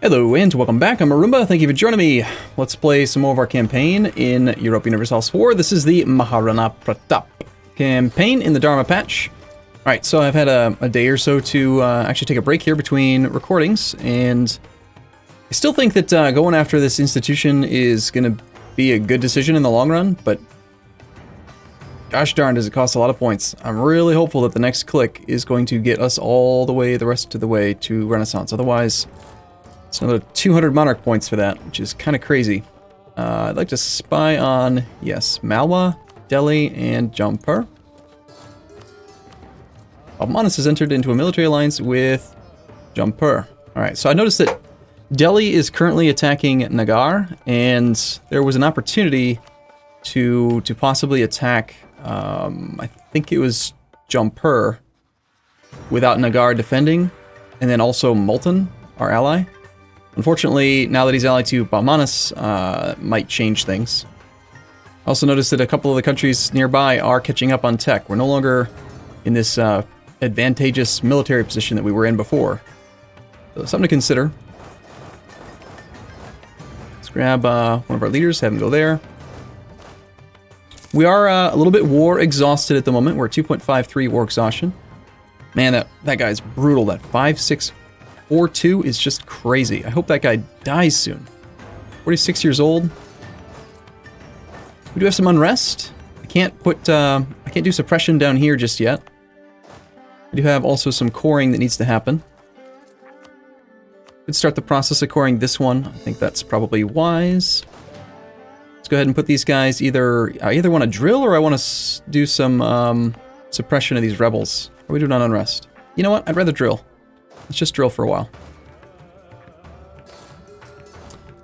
Hello and welcome back, I'm Arumba, thank you for joining me. Let's play some more of our campaign in Europa Universalis IV. This is the Maharana Pratap campaign in the Dharma patch. Alright, so I've had a day or so to actually take a break here between recordings, and I still think that going after this institution is going to be a good decision in the long run, but gosh darn does it cost a lot of points. I'm really hopeful that the next click is going to get us all the rest of the way to Renaissance, otherwise it's another 200 monarch points for that, which is kind of crazy. I'd like to spy on, yes, Malwa, Delhi, and Jampur. Almanis has entered into a military alliance with Jampur. Alright, so I noticed that Delhi is currently attacking Nagar, and there was an opportunity to possibly attack, I think it was Jampur, without Nagar defending, and then also Multan, our ally. Unfortunately, now that he's allied to Bahmanis, might change things. I also noticed that a couple of the countries nearby are catching up on tech. We're no longer in this advantageous military position that we were in before. So something to consider. Let's grab one of our leaders, have him go there. We are a little bit war exhausted at the moment. We're at 2.53 war exhaustion. Man, that guy's brutal. That 5-6-4-2 is just crazy. I hope that guy dies soon. 46 years old. We do have some unrest. I can't do suppression down here just yet. I do have also some coring that needs to happen. Could start the process of coring this one. I think that's probably wise. Let's go ahead and put these guys I either want to drill or I want to do some suppression of these rebels. What are we doing on unrest? You know what? I'd rather drill. Let's just drill for a while.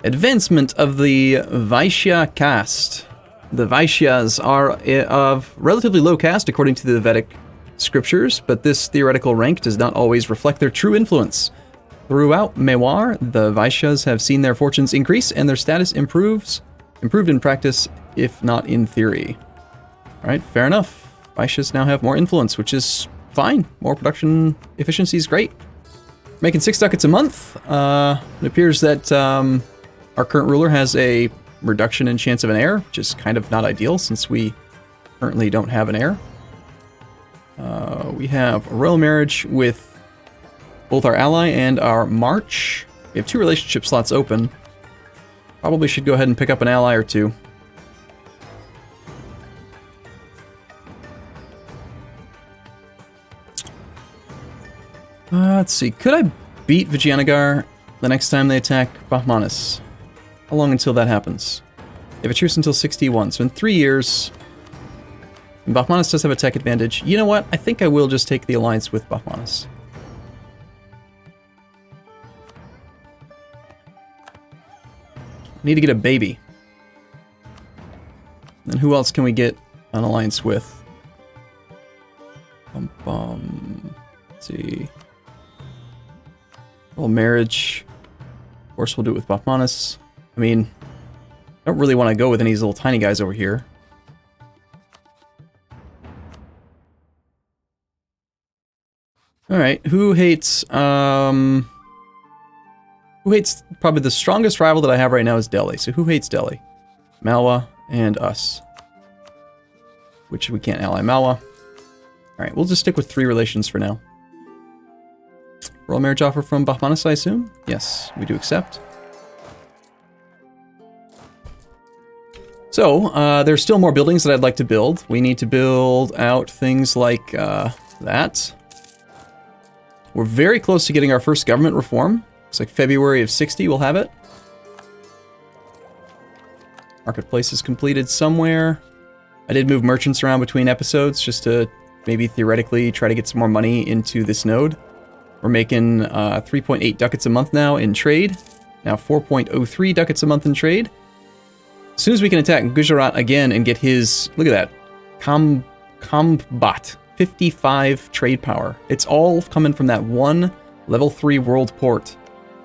Advancement of the Vaishya caste. The Vaishyas are of relatively low caste according to the Vedic scriptures, but this theoretical rank does not always reflect their true influence. Throughout Mewar, the Vaishyas have seen their fortunes increase and their status improved in practice, if not in theory. Alright, fair enough. Vaishyas now have more influence, which is fine. More production efficiency is great. Making 6 ducats a month. It appears that our current ruler has a reduction in chance of an heir, which is kind of not ideal since we currently don't have an heir. We have a royal marriage with both our ally and our march. We have 2 relationship slots open. Probably should go ahead and pick up an ally or 2. Let's see, could I beat Vijayanagar the next time they attack Bahmanis? How long until that happens? They have a truce until 61, so in 3 years... And Bahmanis does have a tech advantage. You know what? I think I will just take the alliance with Bahmanis. Need to get a baby. And who else can we get an alliance with? Let's see. Well, marriage. Of course, we'll do it with Bahmanis. I mean, I don't really want to go with any of these little tiny guys over here. Alright, who hates probably the strongest rival that I have right now is Delhi. So who hates Delhi? Malwa and us. Which we can't ally Malwa. Alright, we'll just stick with 3 relations for now. Royal marriage offer from Bahmanis, I assume? Yes, we do accept. So, there's still more buildings that I'd like to build. We need to build out things like that. We're very close to getting our first government reform. It's like February of 60 we'll have it. Marketplace is completed somewhere. I did move merchants around between episodes just to maybe theoretically try to get some more money into this node. We're making 3.8 ducats a month now in trade. Now 4.03 ducats a month in trade. As soon as we can attack Gujarat again and get his, look at that, Combat, 55 trade power. It's all coming from that one level 3 world port.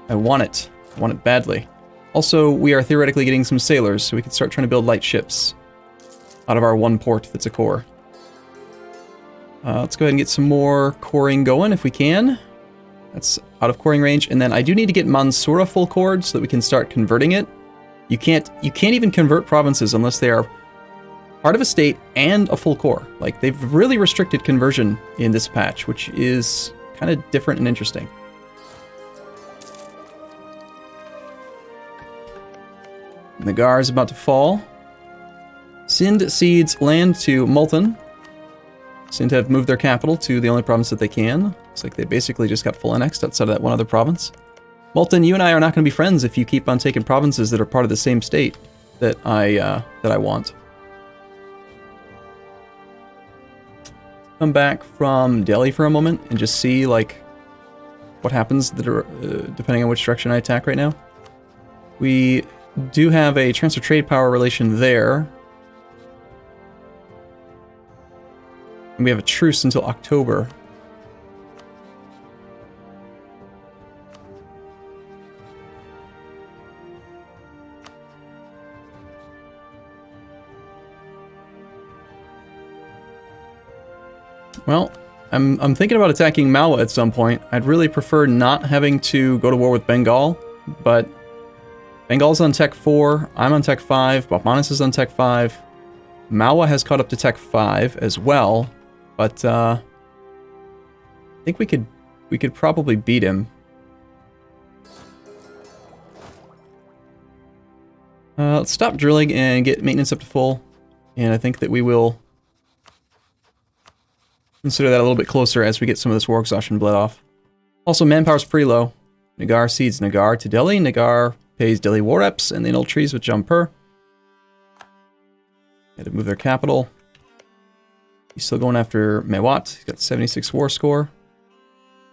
I want it. I want it badly. Also, we are theoretically getting some sailors, so we can start trying to build light ships out of our one port that's a core. Let's go ahead and get some more coring going if we can. That's out of coring range. And then I do need to get Mansoura full cored so that we can start converting it. You can't even convert provinces unless they are part of a state and a full core. Like, they've really restricted conversion in this patch, which is kind of different and interesting. Nagar is about to fall. Sind cedes land to Multan. Sind have moved their capital to the only province that they can. Looks like they basically just got full annexed outside of that one other province. Multan, you and I are not going to be friends if you keep on taking provinces that are part of the same state that I want. Come back from Delhi for a moment and just see, like, what happens depending on which direction I attack right now. We do have a transfer trade power relation there. And we have a truce until October. Well, I'm thinking about attacking Malwa at some point. I'd really prefer not having to go to war with Bengal, but Bengal's on Tech 4, I'm on Tech 5, Botmanis is on Tech 5. Malwa has caught up to Tech 5 as well, but I think we could probably beat him. Let's stop drilling and get maintenance up to full, and I think that we will consider that a little bit closer as we get some of this war exhaustion bled off. Also, manpower's pretty low. Nagar cedes Nagar to Delhi. Nagar pays Delhi war reps and the annual trees with Jampur. Had to move their capital. He's still going after Mewat. He's got 76 war score.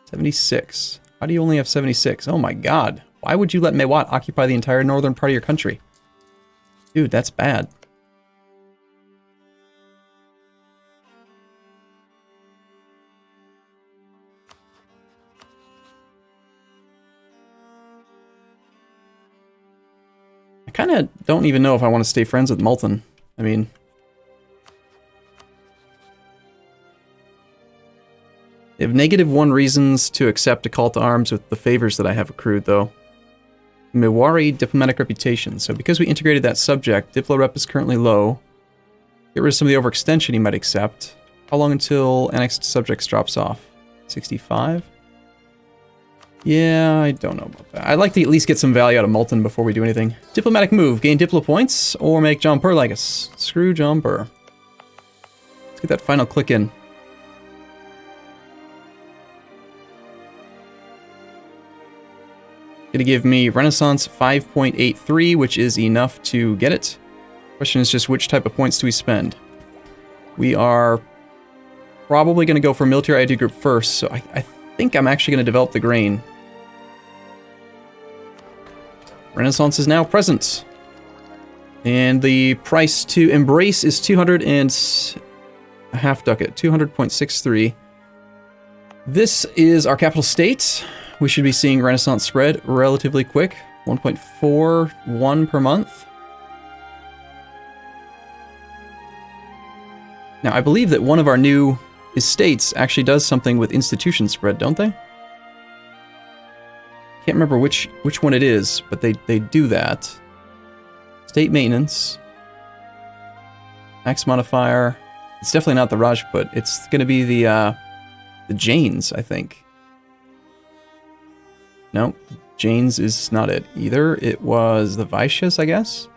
76. How do you only have 76? Oh my god. Why would you let Mewat occupy the entire northern part of your country? Dude, that's bad. I kind of don't even know if I want to stay friends with Multan. I mean, they have -1 reasons to accept a call to arms with the favors that I have accrued, though. Mewari diplomatic reputation. So because we integrated that subject, Diplo rep is currently low. Get rid of some of the overextension he might accept. How long until annexed subjects drops off? 65? Yeah, I don't know about that. I'd like to at least get some value out of Multan before we do anything. Diplomatic move. Gain Diplo points or make Jampur like us. Screw Jampur. Let's get that final click in. Gonna give me Renaissance 5.83, which is enough to get it. Question is just which type of points do we spend? We are probably going to go for military ID group first, so I think I'm actually going to develop the grain. Renaissance is now present. And the price to embrace is 200 and a half ducat, 200.63. This is our capital state. We should be seeing Renaissance spread relatively quick, 1.41 per month. Now, I believe that one of our new estates actually does something with institution spread, don't they? Can't remember which one it is, but they do that. State maintenance. Max modifier. It's definitely not the Rajput. It's going to be the Jains, I think. No, Jains is not it either. It was the Vaishyas, I guess.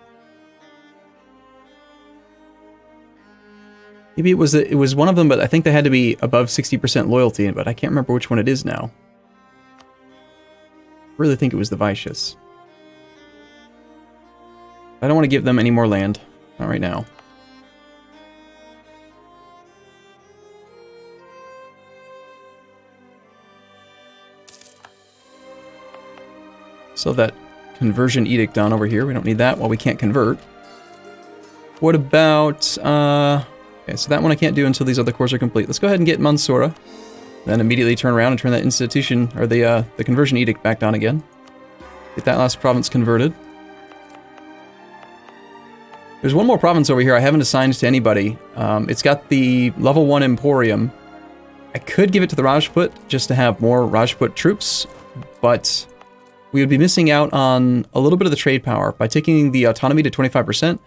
Maybe it was one of them, but I think they had to be above 60% loyalty, but I can't remember which one it is now. I really think it was the Vaishyas. I don't want to give them any more land. Not right now. So that conversion edict down over here. We don't need that while we can't convert. What about... okay, so that one I can't do until these other cores are complete. Let's go ahead and get Mansoura. Then immediately turn around and turn that institution, or the conversion edict back down again. Get that last province converted. There's one more province over here I haven't assigned to anybody. It's got the level 1 Emporium. I could give it to the Rajput just to have more Rajput troops, but we would be missing out on a little bit of the trade power. By taking the autonomy to 25%,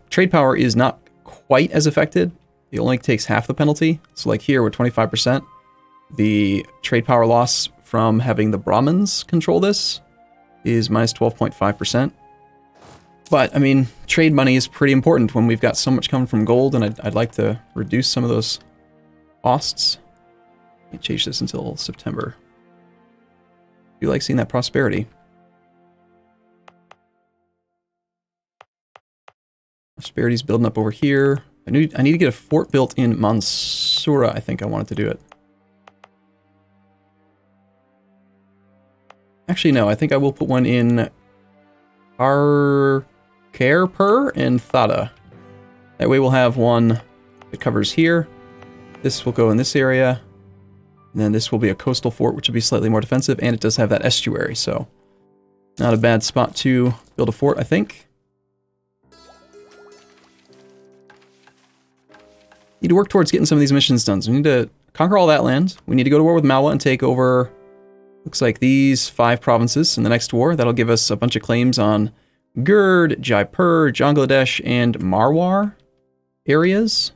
trade power is not quite as affected. It only takes half the penalty. So like here with 25%, the trade power loss from having the Brahmins control this is minus 12.5%. But, I mean, trade money is pretty important when we've got so much coming from gold, and I'd like to reduce some of those costs. Let me change this until September. You like seeing that prosperity. Prosperity's building up over here. I need to get a fort built in Mansoura. I think I wanted to do it. Actually, no. I think I will put one in Karkerpur and Thada. That way we'll have one that covers here. This will go in this area. And then this will be a coastal fort, which will be slightly more defensive. And it does have that estuary, so not a bad spot to build a fort, I think. Need to work towards getting some of these missions done. So we need to conquer all that land. We need to go to war with Malwa and take over, looks like these 5 provinces in the next war. That'll give us a bunch of claims on Gurd, Jaipur, Bangladesh, and Marwar areas.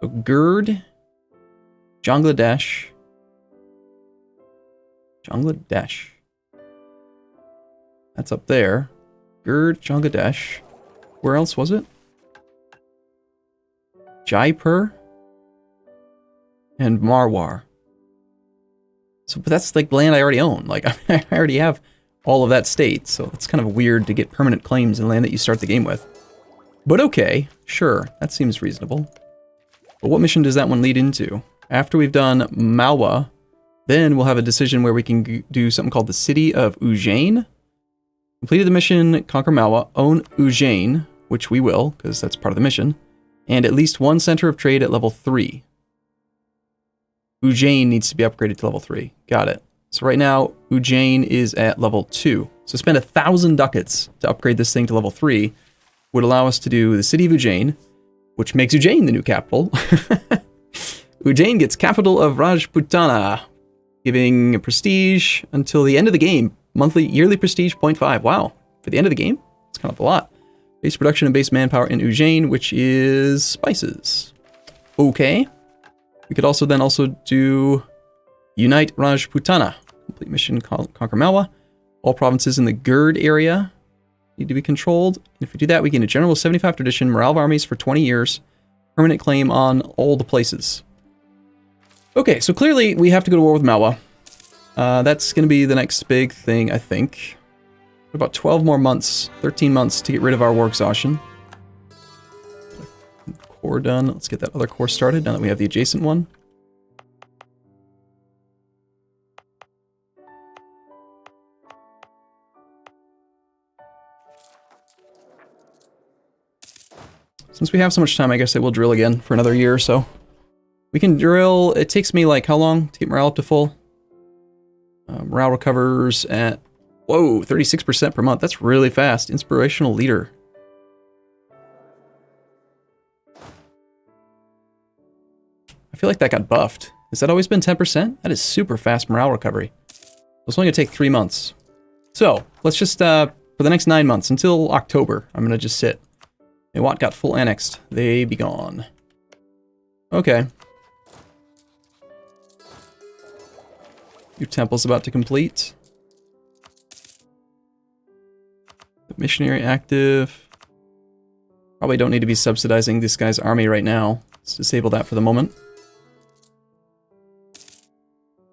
So Gurd, Bangladesh. That's up there. Gurd, Bangladesh. Where else was it? Jaipur and Marwar. So, but that's like land I already own. Like, I already have all of that state, so it's kind of weird to get permanent claims in land that you start the game with. But okay, sure, that seems reasonable. But what mission does that one lead into? After we've done Malwa, then we'll have a decision where we can do something called the City of Ujjain. Completed the mission, conquer Malwa, own Ujjain, which we will, because that's part of the mission, and at least one center of trade at level 3. Ujjain needs to be upgraded to level 3. Got it. So right now, Ujjain is at level 2. So spend 1,000 ducats to upgrade this thing to level 3 would allow us to do the City of Ujjain, which makes Ujjain the new capital. Ujjain gets capital of Rajputana, giving prestige until the end of the game. Yearly prestige 0.5. Wow. For the end of the game? It's kind of a lot. Base production and base manpower in Ujjain, which is spices. Okay. We could also then do Unite Rajputana. Complete mission, conquer Malwa. All provinces in the Gurd area need to be controlled. And if we do that, we gain a general 75 tradition, morale of armies for 20 years, permanent claim on all the places. Okay, so clearly we have to go to war with Malwa. That's going to be the next big thing, I think. About 12 more months, 13 months to get rid of our war exhaustion. Core done. Let's get that other core started now that we have the adjacent one. Since we have so much time, I guess I will drill again for another year or so. We can drill. It takes me like how long to get morale up to full? Morale recovers at, whoa, 36% per month. That's really fast. Inspirational leader. I feel like that got buffed. Has that always been 10%? That is super fast morale recovery. It's only going to take 3 months. So, let's just, for the next 9 months, until October, I'm going to just sit. Mewat got full annexed. They be gone. Okay. Your temple's about to complete. The missionary active. Probably don't need to be subsidizing this guy's army right now. Let's disable that for the moment.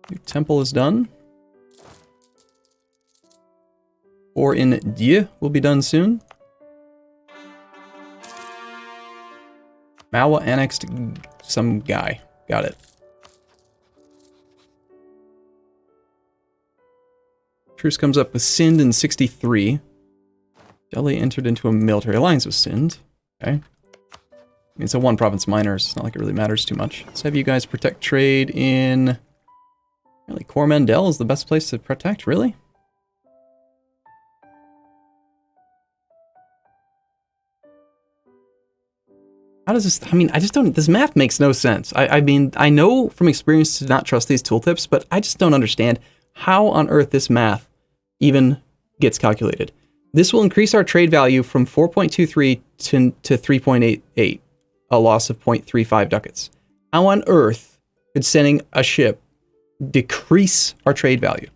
Your temple is done. Or in Dieu will be done soon. Malwa annexed some guy. Got it. Truce comes up with Sind in 63. Delhi entered into a military alliance with Sind. Okay. I mean, it's a one province minor, so it's not like it really matters too much. Let's have you guys protect trade in... Really, Coromandel is the best place to protect, really? How does this... I mean, I just don't... This math makes no sense. I mean, I know from experience to not trust these tooltips, but I just don't understand. how on earth this math even gets calculated. This will increase our trade value from 4.23 to 3.88, a loss of 0.35 ducats. How on earth could sending a ship decrease our trade value?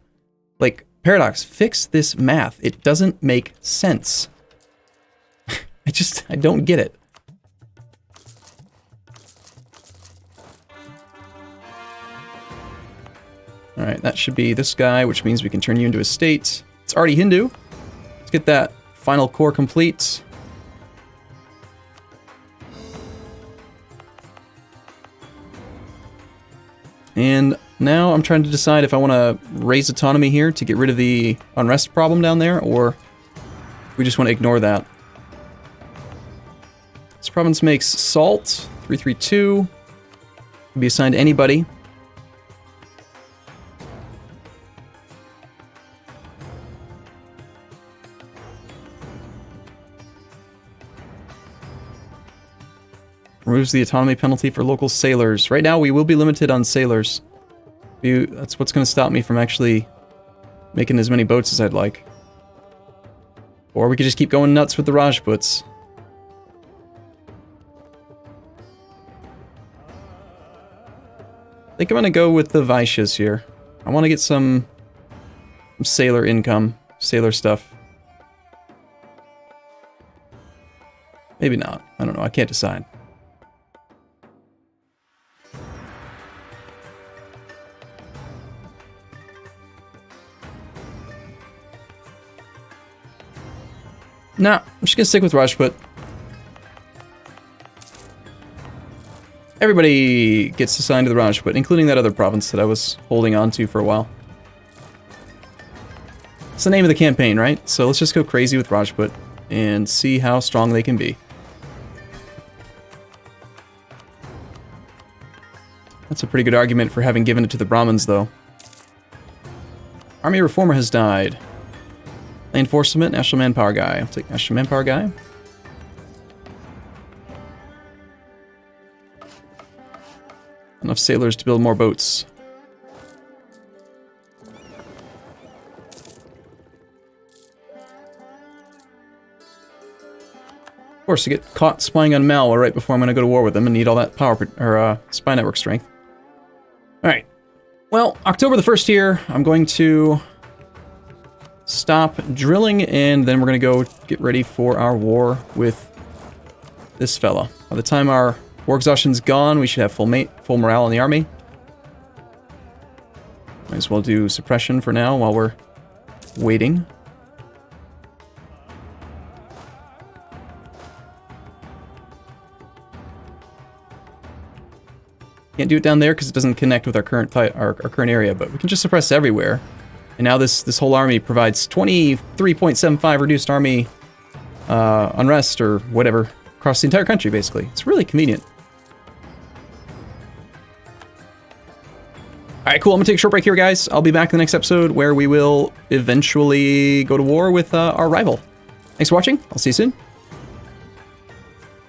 Like, Paradox, fix this math. It doesn't make sense. I don't get it. Alright, that should be this guy, which means we can turn you into a state. It's already Hindu. Let's get that final core complete. And now I'm trying to decide if I want to raise autonomy here to get rid of the unrest problem down there, or we just want to ignore that. This province makes salt, 332. Can be assigned to anybody. Removes the autonomy penalty for local sailors. Right now, we will be limited on sailors. That's what's going to stop me from actually making as many boats as I'd like. Or we could just keep going nuts with the Rajputs. I think I'm going to go with the Vaishyas here. I want to get some sailor income, sailor stuff. Maybe not. I don't know. I can't decide. Nah, I'm just gonna stick with Rajput. Everybody gets assigned to the Rajput, including that other province that I was holding on to for a while. It's the name of the campaign, right? So let's just go crazy with Rajput and see how strong they can be. That's a pretty good argument for having given it to the Brahmins, though. Army Reformer has died. Enforcement, National Manpower guy. I'll take National Manpower guy. Enough sailors to build more boats. Of course, to get caught spying on Mal right before I'm going to go to war with them and need all that power or spy network strength. All right. Well, October the 1st here, I'm going to stop drilling, and then we're going to go get ready for our war with this fella. By the time our war exhaustion's gone, we should have full morale in the army. Might as well do suppression for now while we're waiting. Can't do it down there because it doesn't connect with our current current area, but we can just suppress everywhere. And now this whole army provides 23.75 reduced army unrest or whatever across the entire country, basically. It's really convenient. Alright, cool. I'm going to take a short break here, guys. I'll be back in the next episode where we will eventually go to war with our rival. Thanks for watching. I'll see you soon.